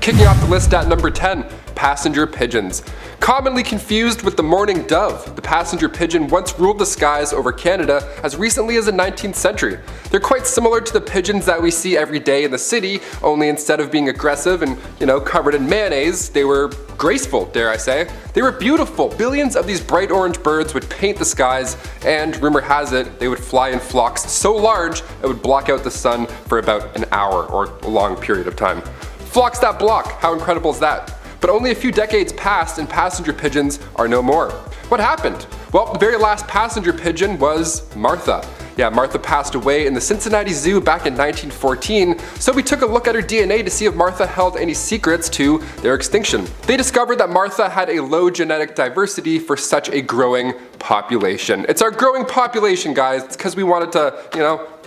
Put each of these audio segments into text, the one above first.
Kicking off the list at number 10, passenger pigeons. Commonly confused with the mourning dove, the passenger pigeon once ruled the skies over Canada as recently as the 19th century. They're quite similar to the pigeons that we see every day in the city, only instead of being aggressive and, covered in mayonnaise, they were graceful, dare I say. They were beautiful. Billions of these bright orange birds would paint the skies, and rumor has it, they would fly in flocks so large it would block out the sun for about an hour or a long period of time. Flocks that block, how incredible is that? But only a few decades passed and passenger pigeons are no more. What happened? Well, the very last passenger pigeon was Martha. Yeah, Martha passed away in the Cincinnati Zoo back in 1914, so we took a look at her DNA to see if Martha held any secrets to their extinction. They discovered that Martha had a low genetic diversity for such a growing population. It's our growing population, guys. It's because we wanted to,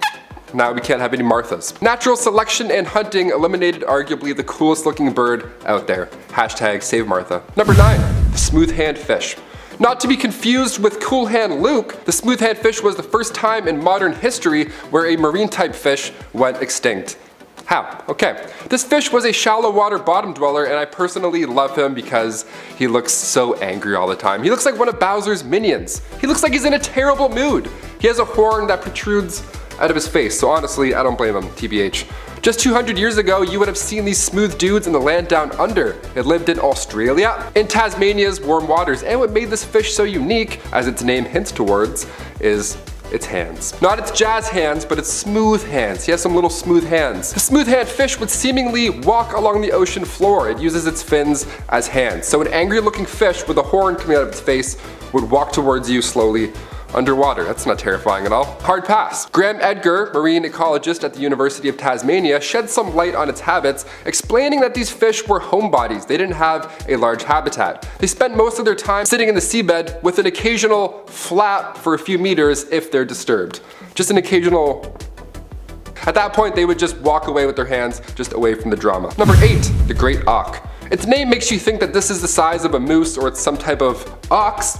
now we can't have any Marthas. Natural selection and hunting eliminated arguably the coolest looking bird out there. Hashtag save Martha. Number 9, the smooth-hand fish. Not to be confused with Cool Hand Luke, the smooth-hand fish was the first time in modern history where a marine type fish went extinct. How? Okay. This fish was a shallow water bottom dweller, and I personally love him because he looks so angry all the time. He looks like one of Bowser's minions. He looks like he's in a terrible mood. He has a horn that protrudes out of his face, so honestly, I don't blame him, TBH. Just 200 years ago, you would have seen these smooth dudes in the land down under. It lived in Australia, in Tasmania's warm waters, and what made this fish so unique, as its name hints towards, is its hands. Not its jazz hands, but its smooth hands. He has some little smooth hands. The smooth-hand fish would seemingly walk along the ocean floor. It uses its fins as hands. So an angry-looking fish with a horn coming out of its face would walk towards you slowly underwater. That's not terrifying at all. Hard pass. Graham Edgar, marine ecologist at the University of Tasmania, shed some light on its habits, explaining that these fish were homebodies. They didn't have a large habitat. They spent most of their time sitting in the seabed with an occasional flap for a few meters if they're disturbed. Just an occasional. At that point, they would just walk away with their hands just away from the drama. Number 8, the great auk. Its name makes you think that this is the size of a moose or it's some type of ox,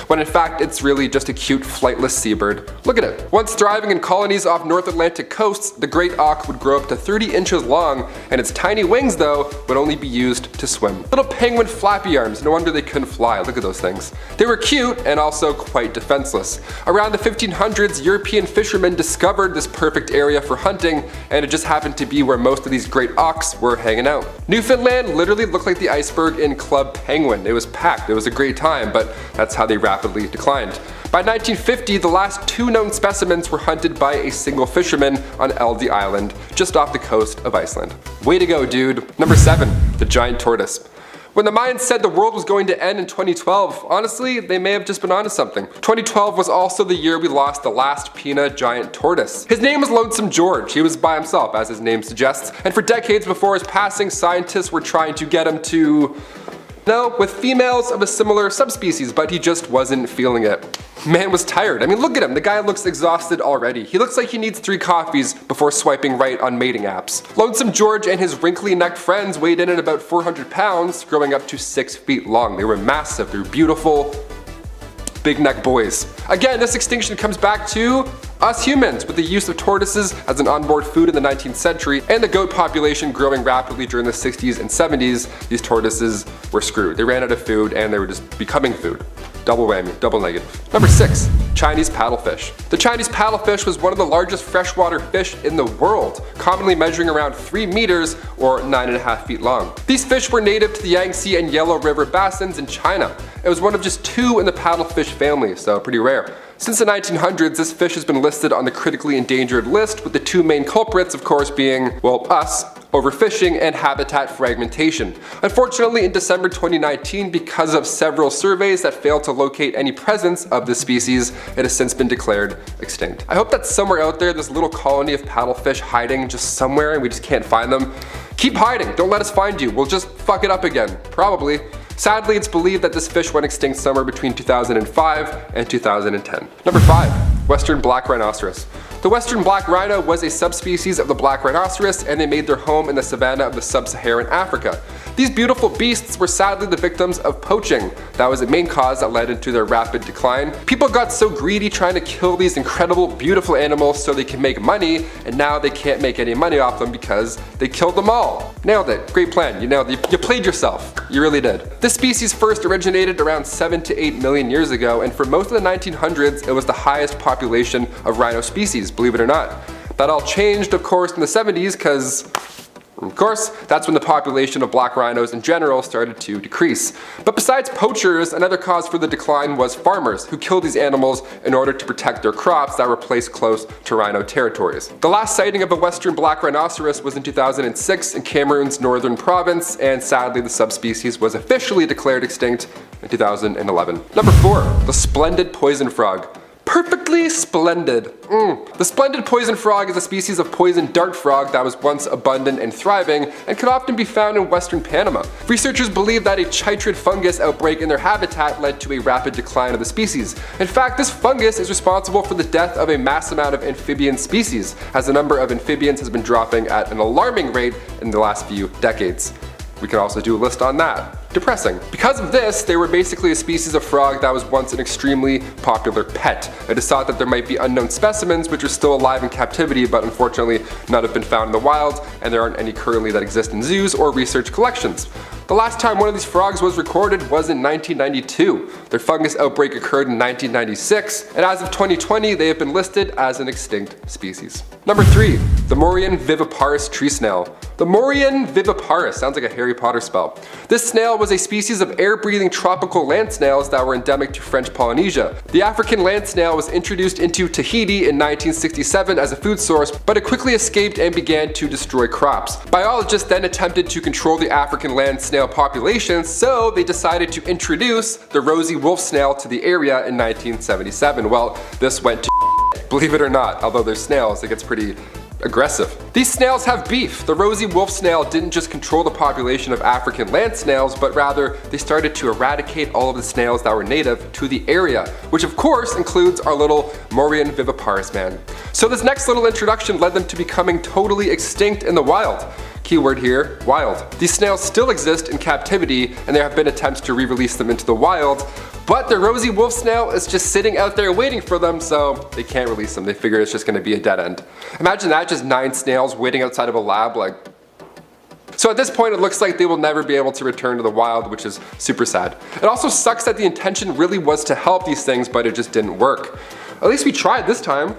when in fact it's really just a cute flightless seabird. Look at it. Once thriving in colonies off North Atlantic coasts, the great auk would grow up to 30 inches long, and its tiny wings, though, would only be used to swim. Little penguin flappy arms, no wonder they couldn't fly. Look at those things. They were cute and also quite defenseless. Around the 1500s, European fishermen discovered this perfect area for hunting, and it just happened to be where most of these great auks were hanging out. Newfoundland literally looked like the iceberg in Club Penguin. It was packed. It was a great time, but that's how they rapidly declined. By 1950, the last 2 known specimens were hunted by a single fisherman on Eldey Island, just off the coast of Iceland. Way to go, dude. Number 7, the giant tortoise. When the Mayans said the world was going to end in 2012, honestly, they may have just been onto something. 2012 was also the year we lost the last Pina giant tortoise. His name was Lonesome George. He was by himself, as his name suggests, and for decades before his passing, scientists were trying to get him to with females of a similar subspecies, but he just wasn't feeling it. Man was tired. I mean, look at him. The guy looks exhausted already. He looks like he needs 3 coffees before swiping right on mating apps. Lonesome George and his wrinkly-necked friends weighed in at about 400 pounds, growing up to 6 feet long. They were massive. They were beautiful, big neck boys. Again, this extinction comes back to us humans, with the use of tortoises as an onboard food in the 19th century and the goat population growing rapidly during the 60s and 70s. These tortoises were screwed. They ran out of food and they were just becoming food. Double whammy, double negative. Number 6, Chinese paddlefish. The Chinese paddlefish was one of the largest freshwater fish in the world, commonly measuring around 3 meters or 9.5 feet long. These fish were native to the Yangtze and Yellow River basins in China. It was one of just 2 in the paddlefish family, so pretty rare. Since the 1900s, this fish has been listed on the critically endangered list, with the 2 main culprits, of course, being, us, overfishing and habitat fragmentation. Unfortunately, in December 2019, because of several surveys that failed to locate any presence of this species, it has since been declared extinct. I hope that somewhere out there, this little colony of paddlefish hiding just somewhere and we just can't find them. Keep hiding, don't let us find you, we'll just fuck it up again, probably. Sadly, it's believed that this fish went extinct somewhere between 2005 and 2010. Number 5, Western black rhinoceros. The western black rhino was a subspecies of the black rhinoceros, and they made their home in the savanna of the sub-Saharan Africa. These beautiful beasts were sadly the victims of poaching. That was the main cause that led into their rapid decline. People got so greedy trying to kill these incredible, beautiful animals so they can make money, and now they can't make any money off them because they killed them all. Nailed it. Great plan. You nailed it. You played yourself. You really did. This species first originated around 7 to 8 million years ago, and for most of the 1900s, it was the highest population of rhino species, believe it or not. That all changed, of course, in the 70s because, of course, that's when the population of black rhinos in general started to decrease. But besides poachers, another cause for the decline was farmers who killed these animals in order to protect their crops that were placed close to rhino territories. The last sighting of a western black rhinoceros was in 2006 in Cameroon's northern province, and sadly the subspecies was officially declared extinct in 2011. Number 4, the splendid poison frog. Perfectly splendid. The splendid poison frog is a species of poison dart frog that was once abundant and thriving and could often be found in western Panama. Researchers believe that a chytrid fungus outbreak in their habitat led to a rapid decline of the species. In fact, this fungus is responsible for the death of a mass amount of amphibian species, as the number of amphibians has been dropping at an alarming rate in the last few decades. We can also do a list on that. Depressing. Because of this, they were basically a species of frog that was once an extremely popular pet. It is thought that there might be unknown specimens which are still alive in captivity, but unfortunately none have been found in the wild, and there aren't any currently that exist in zoos or research collections. The last time one of these frogs was recorded was in 1992. Their fungus outbreak occurred in 1996, and as of 2020 they have been listed as an extinct species. Number 3, the Morian viviparous tree snail. The Morian viviparous sounds like a Harry Potter spell. This snail was a species of air-breathing tropical land snails that were endemic to French Polynesia. The African land snail was introduced into Tahiti in 1967 as a food source, but it quickly escaped and began to destroy crops. Biologists then attempted to control the African land snail population, so they decided to introduce the rosy wolf snail to the area in 1977. Well, this went to believe it or not, although they're snails, it gets pretty aggressive. These snails have beef. The rosy wolf snail didn't just control the population of African land snails, but rather they started to eradicate all of the snails that were native to the area, which of course includes our little Morian viviparous man. So this next little introduction led them to becoming totally extinct in the wild. Keyword here, wild. These snails still exist in captivity, and there have been attempts to re-release them into the wild, but the rosy wolf snail is just sitting out there waiting for them, so they can't release them. They figure it's just gonna be a dead end. Imagine that, just 9 snails waiting outside of a lab, like. So at this point it looks like they will never be able to return to the wild, which is super sad. It also sucks that the intention really was to help these things, but it just didn't work. At least we tried this time.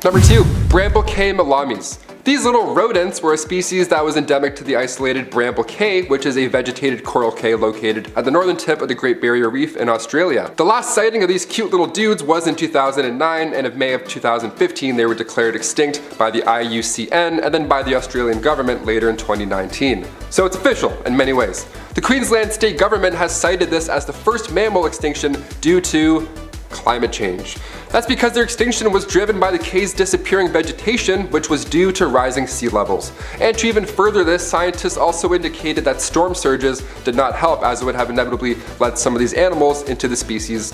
Number 2, bramble cay malamis. These little rodents were a species that was endemic to the isolated Bramble Cay, which is a vegetated coral cay located at the northern tip of the Great Barrier Reef in Australia. The last sighting of these cute little dudes was in 2009, and in May of 2015 they were declared extinct by the IUCN and then by the Australian government later in 2019. So it's official in many ways. The Queensland state government has cited this as the first mammal extinction due to climate change. That's because their extinction was driven by the cay's disappearing vegetation, which was due to rising sea levels. And to even further this, scientists also indicated that storm surges did not help, as it would have inevitably led some of these animals into the species,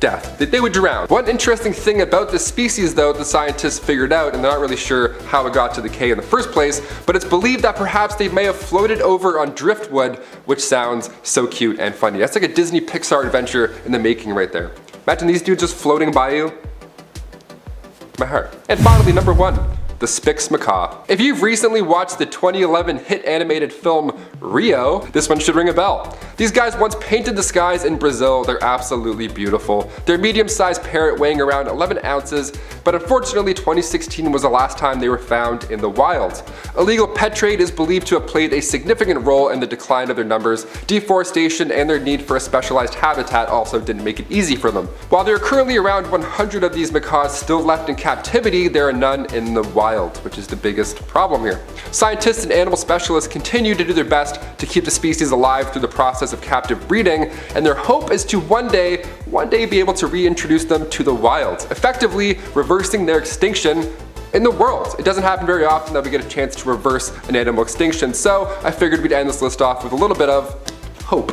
death. They would drown. One interesting thing about this species though, the scientists figured out, and they're not really sure how it got to the cay in the first place, but it's believed that perhaps they may have floated over on driftwood, which sounds so cute and funny. That's like a Disney Pixar adventure in the making right there. Imagine these dudes just floating by you. My heart. And finally, number 1, the Spix macaw. If you've recently watched the 2011 hit animated film Rio, this one should ring a bell. These guys once painted the skies in Brazil. They're absolutely beautiful. They're a medium-sized parrot weighing around 11 ounces, but unfortunately 2016 was the last time they were found in the wild. Illegal pet trade is believed to have played a significant role in the decline of their numbers. Deforestation and their need for a specialized habitat also didn't make it easy for them. While there are currently around 100 of these macaws still left in captivity, there are none in the wild, which is the biggest problem here. Scientists and animal specialists continue to do their best to keep the species alive through the process of captive breeding, and their hope is to one day be able to reintroduce them to the wild, effectively reversing their extinction in the world. It doesn't happen very often that we get a chance to reverse an animal extinction, so I figured we'd end this list off with a little bit of hope.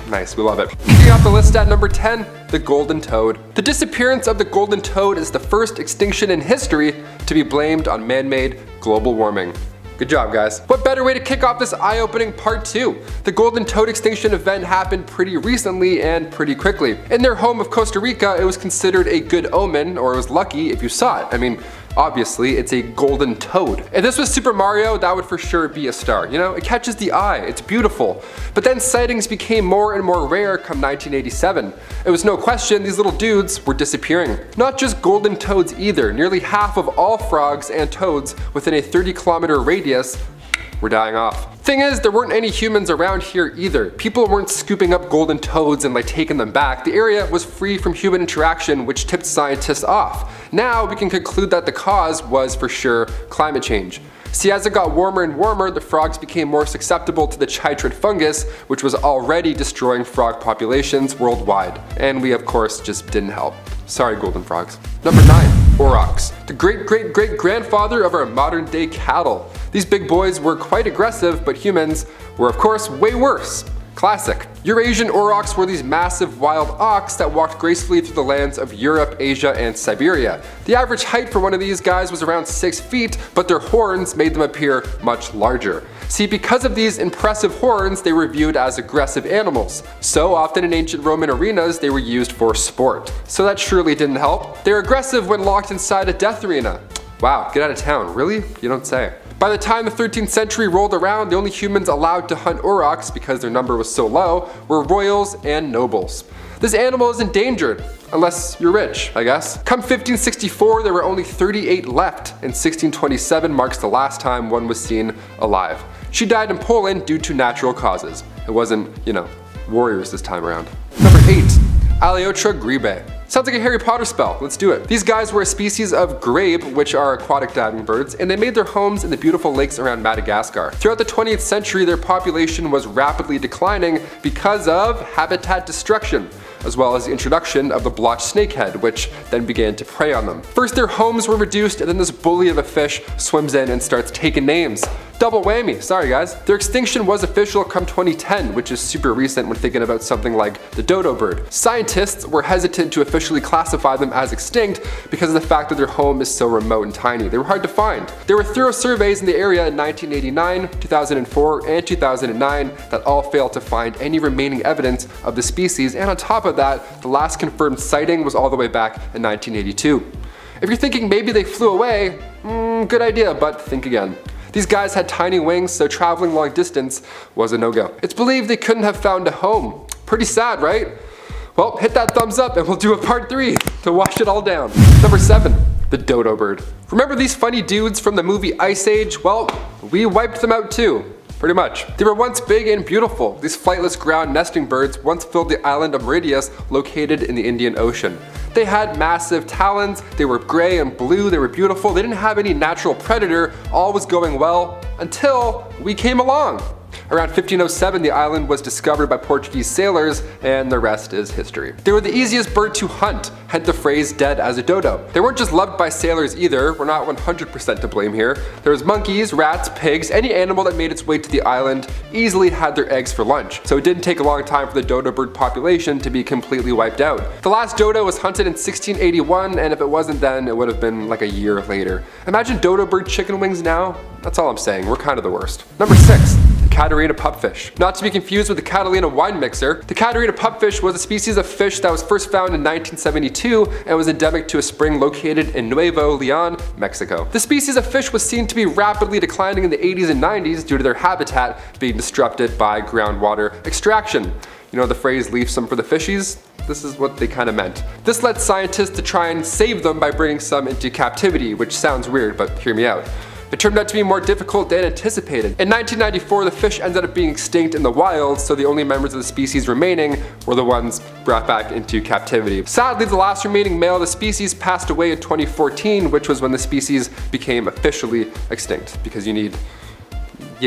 Nice, we love it. Kicking off the list at number 10, the golden toad. The disappearance of the golden toad is the first extinction in history to be blamed on man-made global warming. Good job, guys. What better way to kick off this eye-opening part 2? The golden toad extinction event happened pretty recently and pretty quickly. In their home of Costa Rica, it was considered a good omen, or it was lucky if you saw it. I mean, obviously, it's a golden toad. If this was Super Mario, that would for sure be a star. You know, it catches the eye, it's beautiful. But then sightings became more and more rare come 1987. It was no question these little dudes were disappearing. Not just golden toads either. Nearly half of all frogs and toads within a 30-kilometer radius were dying off. Thing is, there weren't any humans around here either. People weren't scooping up golden toads and taking them back. The area was free from human interaction, which tipped scientists off. Now we can conclude that the cause was for sure climate change. See, as it got warmer and warmer, the frogs became more susceptible to the chytrid fungus, which was already destroying frog populations worldwide. And we of course just didn't help. Sorry, golden frogs. Number 9, aurochs. The great-great-great-grandfather of our modern day cattle. These big boys were quite aggressive, but humans were of course way worse. Classic. Eurasian aurochs were these massive wild ox that walked gracefully through the lands of Europe, Asia, and Siberia. The average height for one of these guys was around 6 feet, but their horns made them appear much larger. See, because of these impressive horns, they were viewed as aggressive animals. So often in ancient Roman arenas, they were used for sport. So that surely didn't help. They were aggressive when locked inside a death arena. Wow, get out of town, really? You don't say. By the time the 13th century rolled around, the only humans allowed to hunt aurochs, because their number was so low, were royals and nobles. This animal is endangered, unless you're rich, I guess. Come 1564, there were only 38 left, and 1627 marks the last time one was seen alive. She died in Poland due to natural causes. It wasn't, warriors this time around. Number 8, Aleotra grebe. Sounds like a Harry Potter spell, let's do it. These guys were a species of grabe, which are aquatic diving birds, and they made their homes in the beautiful lakes around Madagascar. Throughout the 20th century, their population was rapidly declining because of habitat destruction, as well as the introduction of the blotched snakehead, which then began to prey on them. First their homes were reduced, and then this bully of a fish swims in and starts taking names. Double whammy, sorry guys. Their extinction was official come 2010, which is super recent when thinking about something like the dodo bird. Scientists were hesitant to officially classify them as extinct because of the fact that their home is so remote and tiny. They were hard to find. There were thorough surveys in the area in 1989, 2004, and 2009 that all failed to find any remaining evidence of the species, and on top of that, the last confirmed sighting was all the way back in 1982. If you're thinking maybe they flew away, good idea, but think again. These guys had tiny wings, so traveling long distance was a no-go. It's believed they couldn't have found a home. Pretty sad, right? Well, hit that thumbs up and we'll do a part 3 to wash it all down. Number 7, the dodo bird. Remember these funny dudes from the movie Ice Age? Well, we wiped them out too. Pretty much. They were once big and beautiful. These flightless ground nesting birds once filled the island of Mauritius, located in the Indian Ocean. They had massive talons, they were gray and blue, they were beautiful, they didn't have any natural predator, all was going well until we came along. Around 1507, the island was discovered by Portuguese sailors, and the rest is history. They were the easiest bird to hunt, hence the phrase dead as a dodo. They weren't just loved by sailors either, we're not 100% to blame here. There was monkeys, rats, pigs, any animal that made its way to the island easily had their eggs for lunch. So it didn't take a long time for the dodo bird population to be completely wiped out. The last dodo was hunted in 1681, and if it wasn't then, it would have been like a year later. Imagine dodo bird chicken wings now? That's all I'm saying, we're kind of the worst. Number 6. Catarina pupfish. Not to be confused with the Catalina wine mixer, the Catarina pupfish was a species of fish that was first found in 1972 and was endemic to a spring located in Nuevo Leon, Mexico. The species of fish was seen to be rapidly declining in the 80s and 90s due to their habitat being disrupted by groundwater extraction. You know the phrase leave some for the fishies? This is what they kind of meant. This led scientists to try and save them by bringing some into captivity, which sounds weird, but hear me out. It turned out to be more difficult than anticipated. In 1994, the fish ended up being extinct in the wild, so the only members of the species remaining were the ones brought back into captivity. Sadly, the last remaining male of the species passed away in 2014, which was when the species became officially extinct, because you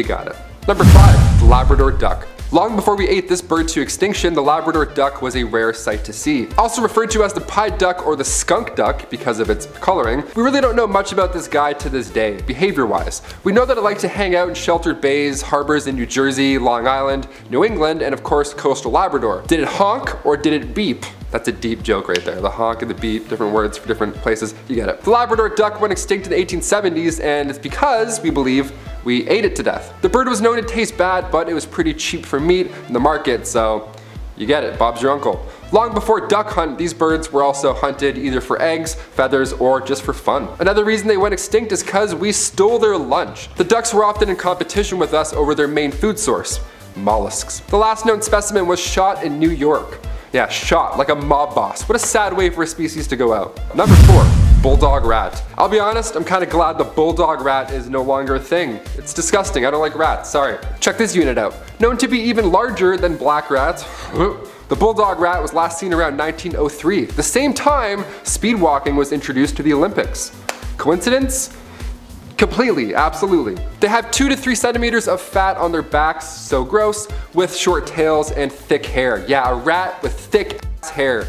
got it. Number 5, the Labrador duck. Long before we ate this bird to extinction, the Labrador duck was a rare sight to see. Also referred to as the pied duck or the skunk duck because of its coloring, we really don't know much about this guy to this day, behavior-wise. We know that it liked to hang out in sheltered bays, harbors in New Jersey, Long Island, New England, and of course coastal Labrador. Did it honk or did it beep? That's a deep joke right there. The honk and the beep, different words for different places, you get it. The Labrador duck went extinct in the 1870s, and it's because, we believe, We ate it to death. The bird was known to taste bad, but it was pretty cheap for meat in the market, so you get it, Bob's your uncle. Long before duck hunt, these birds were also hunted either for eggs, feathers, or just for fun. Another reason they went extinct is because we stole their lunch. The ducks were often in competition with us over their main food source, mollusks. The last known specimen was shot in New York. Yeah, shot like a mob boss. What a sad way for a species to go out. Number 4. Bulldog rat. I'll be honest, I'm kinda glad the bulldog rat is no longer a thing. It's disgusting, I don't like rats, sorry. Check this unit out. Known to be even larger than black rats, the bulldog rat was last seen around 1903, the same time speed walking was introduced to the Olympics. Coincidence? Completely, absolutely. They have 2 to 3 centimeters of fat on their backs, so gross, with short tails and thick hair. Yeah, a rat with thick ass hair.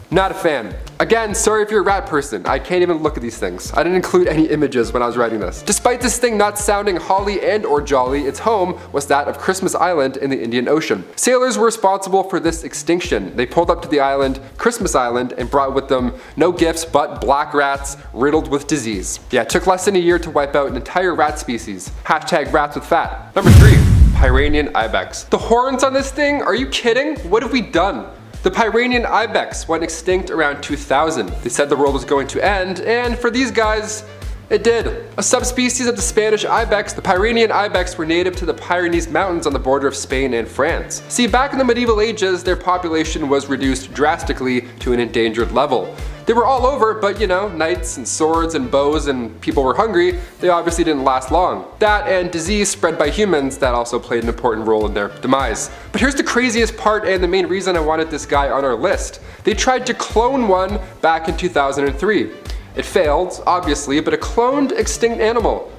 Not a fan. Again, sorry if you're a rat person, I can't even look at these things. I didn't include any images when I was writing this. Despite this thing not sounding holly and or jolly, its home was that of Christmas Island in the Indian Ocean. Sailors were responsible for this extinction. They pulled up to the island, Christmas Island, and brought with them no gifts but black rats riddled with disease. Yeah, it took less than a year to wipe out an entire rat species. Hashtag rats with fat. Number 3, Pyrenean ibex. The horns on this thing, are you kidding? What have we done? The Pyrenean ibex went extinct around 2000. They said the world was going to end, and for these guys, it did. A subspecies of the Spanish ibex, the Pyrenean ibex were native to the Pyrenees Mountains on the border of Spain and France. See, back in the medieval ages, their population was reduced drastically to an endangered level. They were all over, but you know, knights and swords and bows and people were hungry, they obviously didn't last long. That and disease spread by humans, that also played an important role in their demise. But here's the craziest part and the main reason I wanted this guy on our list. They tried to clone one back in 2003. It failed, obviously, but a cloned extinct animal.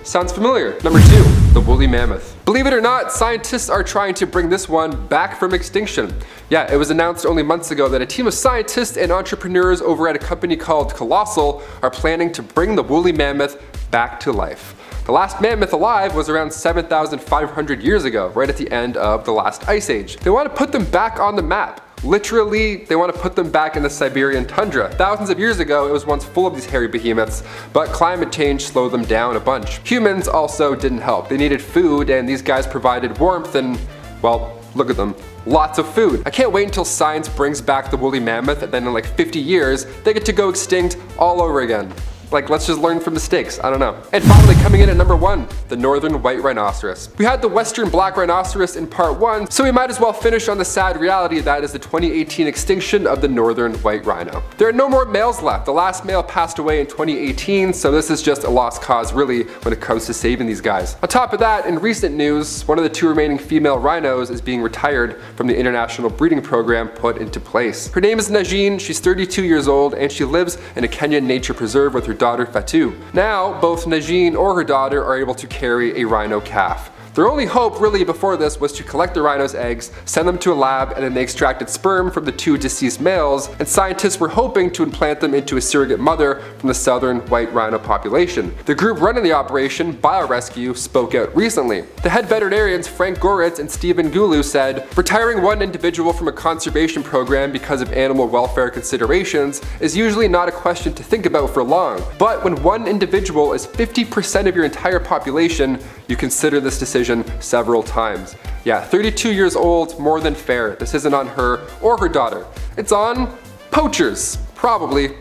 Sounds familiar. Number 2, the woolly mammoth. Believe it or not, scientists are trying to bring this one back from extinction. Yeah, it was announced only months ago that a team of scientists and entrepreneurs over at a company called Colossal are planning to bring the woolly mammoth back to life. The last mammoth alive was around 7,500 years ago, right at the end of the last ice age. They want to put them back on the map. Literally, they want to put them back in the Siberian tundra. Thousands of years ago, it was once full of these hairy behemoths, but climate change slowed them down a bunch. Humans also didn't help. They needed food, and these guys provided warmth and, well, look at them. Lots of food. I can't wait until science brings back the woolly mammoth, and then in like 50 years, they get to go extinct all over again. Like, let's just learn from mistakes, I don't know. And finally, coming in at number 1, the northern white rhinoceros. We had the western black rhinoceros in part 1, so we might as well finish on the sad reality that is the 2018 extinction of the northern white rhino. There are no more males left. The last male passed away in 2018, so this is just a lost cause really when it comes to saving these guys. On top of that, in recent news, one of the 2 remaining female rhinos is being retired from the international breeding program put into place. Her name is Najin, she's 32 years old, and she lives in a Kenyan nature preserve with her daughter Fatu. Now, both Najin or her daughter are able to carry a rhino calf. Their only hope really before this was to collect the rhino's eggs, send them to a lab, and then they extracted sperm from the 2 deceased males, and scientists were hoping to implant them into a surrogate mother from the southern white rhino population. The group running the operation, BioRescue, spoke out recently. The head veterinarians Frank Goritz and Stephen Gulu said, "Retiring one individual from a conservation program because of animal welfare considerations is usually not a question to think about for long, but when one individual is 50% of your entire population, you consider this decision several times." Yeah, 32 years old, more than fair. This isn't on her or her daughter. It's on poachers, probably.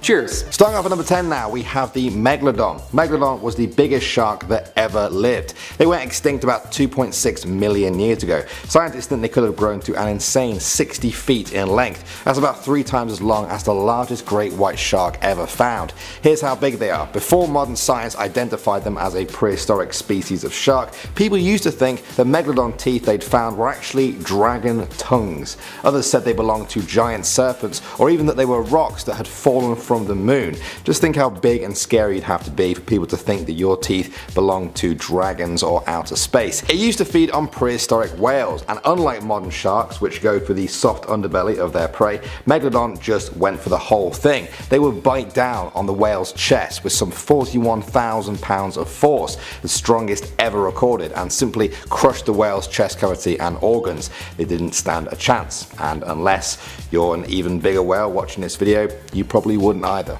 Cheers. Starting off at number 10 now, we have the Megalodon. Megalodon was the biggest shark that ever lived. They went extinct about 2.6 million years ago. Scientists think they could have grown to an insane 60 feet in length. That's about 3 times as long as the largest great white shark ever found. Here's how big they are. Before modern science identified them as a prehistoric species of shark, people used to think the Megalodon teeth they'd found were actually dragon tongues. Others said they belonged to giant serpents, or even that they were rocks that had fallen from the moon. Just think how big and scary you'd have to be for people to think that your teeth belong to dragons or outer space. It used to feed on prehistoric whales, and unlike modern sharks, which go for the soft underbelly of their prey, Megalodon just went for the whole thing. They would bite down on the whale's chest with some 41,000 pounds of force, the strongest ever recorded, and simply crush the whale's chest cavity and organs. They didn't stand a chance, and unless you're an even bigger whale watching this video, you probably wouldn't either.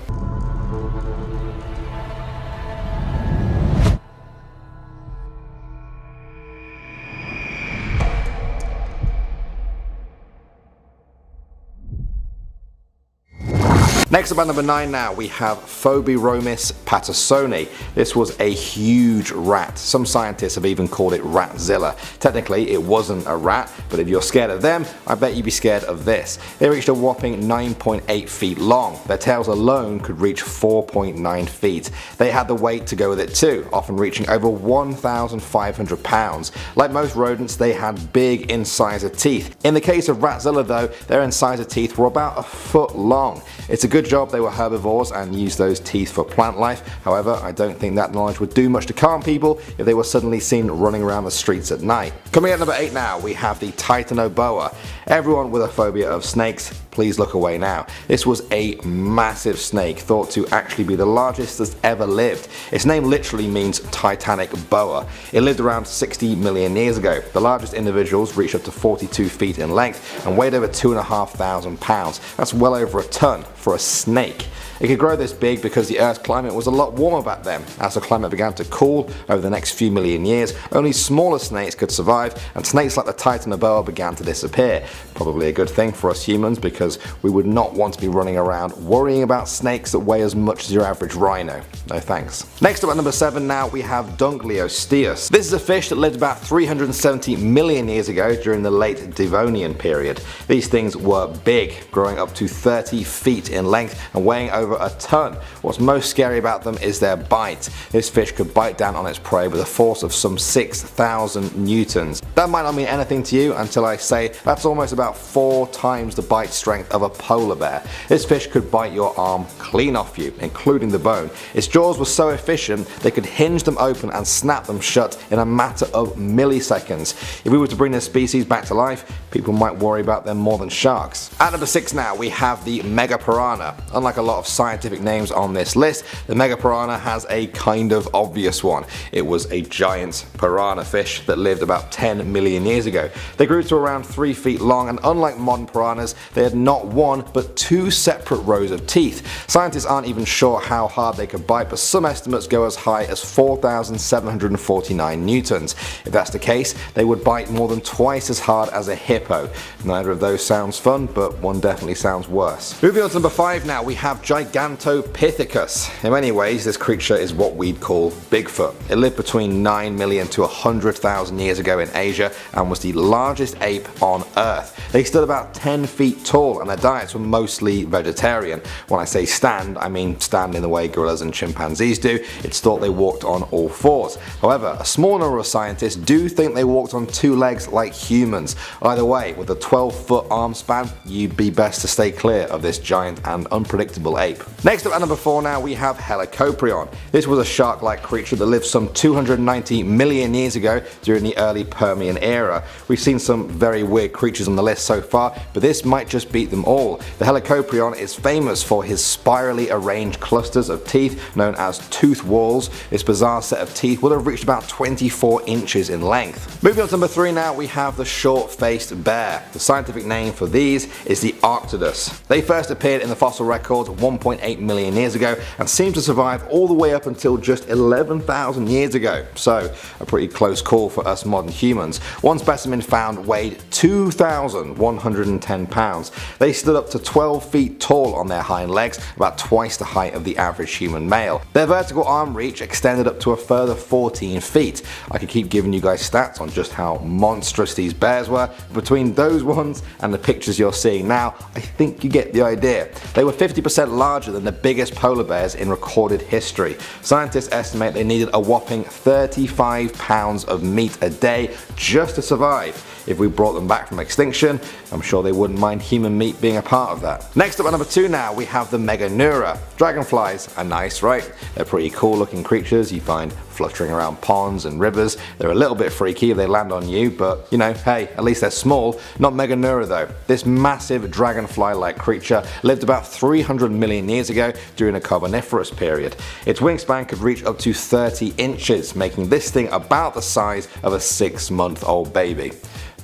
Next up at number 9 now, we have Phobiromus pattersoni. This was a huge rat. Some scientists have even called it Ratzilla. Technically it wasn't a rat, but if you're scared of them, I bet you'd be scared of this. They reached a whopping 9.8 feet long. Their tails alone could reach 4.9 feet. They had the weight to go with it too, often reaching over 1,500 pounds. Like most rodents, they had big incisor teeth. In the case of Ratzilla though, their incisor teeth were about a foot long. It's a good job they were herbivores and used those teeth for plant life. However, I don't think that knowledge would do much to calm people if they were suddenly seen running around the streets at night. Coming at number 8 now, we have the Titanoboa. Everyone with a phobia of snakes, please look away now. This was a massive snake, thought to actually be the largest that's ever lived. Its name literally means Titanic boa. It lived around 60 million years ago. The largest individuals reached up to 42 feet in length and weighed over 2,500 pounds. That's well over a ton for a snake. It could grow this big because the Earth's climate was a lot warmer back then. As the climate began to cool over the next few million years, only smaller snakes could survive, and snakes like the Titanoboa began to disappear. Probably a good thing for us humans, because we would not want to be running around worrying about snakes that weigh as much as your average rhino. No thanks. Next up at number 7 now, we have Dunkleosteus. This is a fish that lived about 370 million years ago during the late Devonian period. These things were big, growing up to 30 feet in length and weighing over a ton. What's most scary about them is their bite. This fish could bite down on its prey with a force of some 6,000 newtons. That might not mean anything to you until I say that's almost about 4 times the bite strength of a polar bear. This fish could bite your arm clean off you, including the bone. Its jaws were so efficient they could hinge them open and snap them shut in a matter of milliseconds. If we were to bring this species back to life, people might worry about them more than sharks. At number 6 now, we have the Megapiranha. Unlike a lot of scientific names on this list, the Megapiranha has a kind of obvious one. It was a giant piranha fish that lived about 10 million years ago. They grew to around 3 feet long, and unlike modern piranhas, they had not one but 2 separate rows of teeth. Scientists aren't even sure how hard they could bite, but some estimates go as high as 4,749 newtons. If that's the case, they would bite more than twice as hard as a hippo. Neither of those sounds fun, but one definitely sounds worse. Moving on to number 5 now, we have Gigantopithecus. In many ways, this creature is what we'd call Bigfoot. It lived between 9 million to 100,000 years ago in Asia and was the largest ape on Earth. They stood about 10 feet tall and their diets were mostly vegetarian. When I say stand, I mean stand in the way gorillas and chimpanzees do. It's thought they walked on all 4s. However, a small number of scientists do think they walked on 2 legs like humans. Either way, with a 12-foot arm span, you'd be best to stay clear of this giant and unpredictable ape. Next up at number 4 now, we have Helicoprion. This was a shark-like creature that lived some 290 million years ago during the early Permian era. We've seen some very weird creatures on the list so far, but this might just beat them all. The Helicoprion is famous for his spirally arranged clusters of teeth known as tooth walls. This bizarre set of teeth would have reached about 24 inches in length. Moving on to number 3 now, we have the short-faced bear. The scientific name for these is the Arctodus. They first appeared in the fossil records 1.8 million years ago and seem to survive all the way up until just 11,000 years ago. So a pretty close call for us modern humans. One specimen found weighed 2,110 pounds. They stood up to 12 feet tall on their hind legs, about twice the height of the average human male. Their vertical arm reach extended up to a further 14 feet. I could keep giving you guys stats on just how monstrous these bears were. Between those ones and the pictures you're seeing now, I think you get the idea. They were 50% larger than the biggest polar bears in recorded history. Scientists estimate they needed a whopping 35 pounds of meat a day just to survive. If we brought them back from extinction, I'm sure they wouldn't mind human meat being a part of that. Next up at number 2 now, we have the Meganeura. Dragonflies are nice, right? They're pretty cool looking creatures you find fluttering around ponds and rivers. They're a little bit freaky if they land on you, but you know, hey, at least they're small. Not Meganeura though. This massive dragonfly-like creature lived about 300 million years ago during a Carboniferous period. Its wingspan could reach up to 30 inches, making this thing about the size of a 6-month-old baby.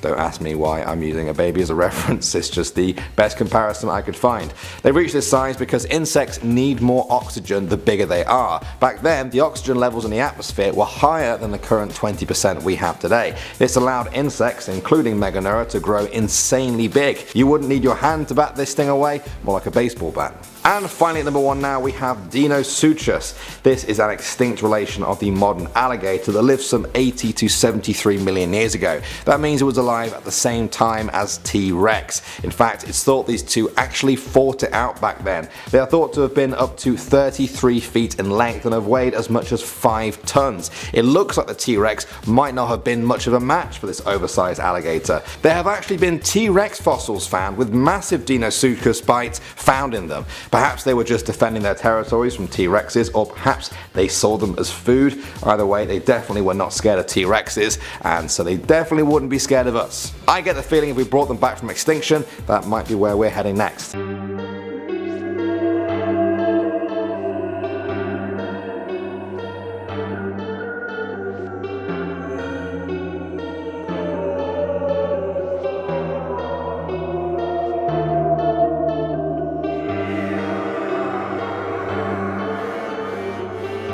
Don't ask me why I'm using a baby as a reference, it's just the best comparison I could find. They reach this size because insects need more oxygen the bigger they are. Back then, the oxygen levels in the atmosphere were higher than the current 20% we have today. This allowed insects, including Meganeura, to grow insanely big. You wouldn't need your hand to bat this thing away, more like a baseball bat. And finally at number 1 now we have Deinosuchus. This is an extinct relation of the modern alligator that lived some 80 to 73 million years ago. That means it was alive at the same time as T-Rex. In fact, it's thought these two actually fought it out back then. They are thought to have been up to 33 feet in length and have weighed as much as 5 tons. It looks like the T-Rex might not have been much of a match for this oversized alligator. There have actually been T-Rex fossils found with massive Deinosuchus bites found in them. Perhaps they were just defending their territories from T-Rexes, or perhaps they saw them as food. Either way, they definitely were not scared of T-Rexes, and so they definitely wouldn't be scared of us. I get the feeling if we brought them back from extinction, that might be where we're heading next.